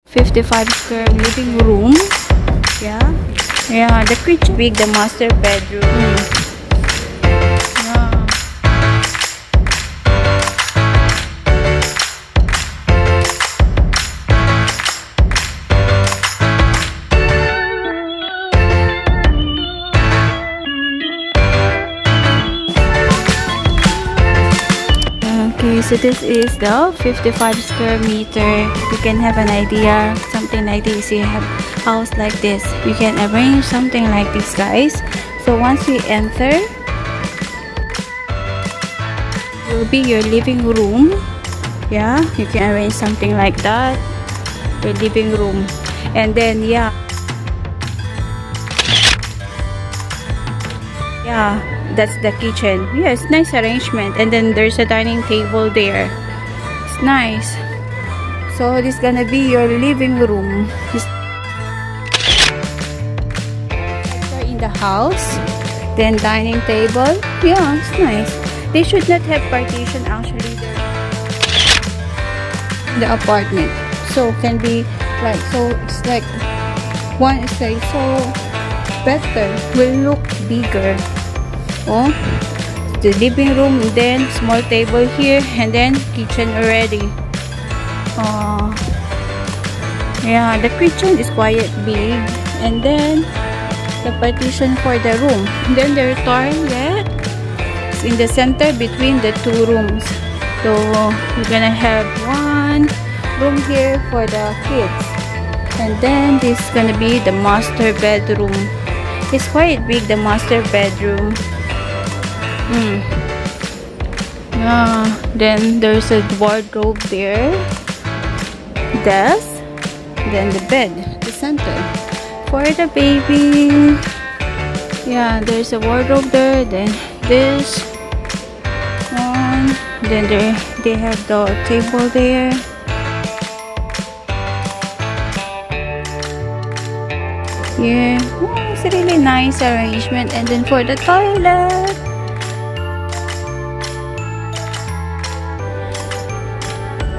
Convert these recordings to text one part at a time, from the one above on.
55 square living room. Yeah. Yeah, the kitchen big, the master bedroom. Yeah. Okay, so this is the 55 square meter. You can have an idea, something like this. You have house like this. You can arrange something like this, guys. So once you enter, will be your living room. Yeah, you can arrange something like that. Your living room. And then yeah, that's the kitchen. Yes, nice arrangement. And then there's a dining table there. It's nice. So this is gonna be your living room. In the house, then dining table. Yeah, it's nice. They should not have partition actually there. The apartment. So can be like, so it's like one is like so better, will look bigger. Oh, the living room, then small table here, and then kitchen already. Yeah, the kitchen is quite big, and then the partition for the room. Then the toilet is in the center between the two rooms. So we're gonna have one room here for the kids, and then this is gonna be the master bedroom. It's quite big, the master bedroom. Yeah, then there's a wardrobe there, desk, then the bed, the center for the baby. Yeah, there's a wardrobe there, then this one, then they have the table there. Yeah, oh, it's a really nice arrangement. And then for the toilet,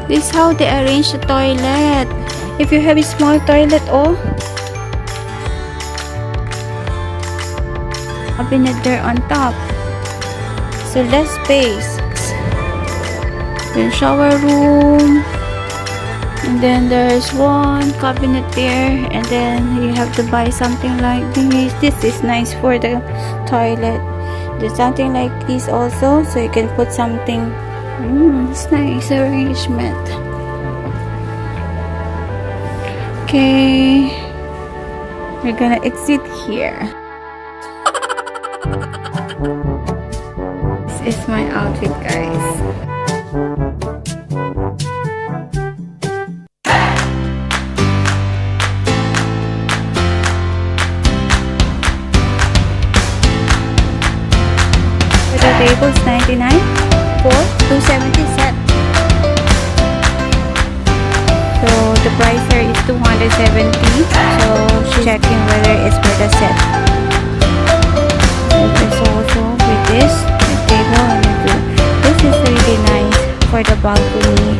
this is how they arrange the toilet. If you have a small toilet, oh, cabinet there on top, so less space. Then shower room, and then there's one cabinet there, and then you have to buy something like this. This is nice for the toilet. There's something like this also, so you can put something. It's nice arrangement. Okay, we're gonna exit here. This is my outfit, guys. The table is 99 for 270 set. So the price here is 270. So she's checking whether it's for the set. So there's also with this the table, and this is really nice for the balcony.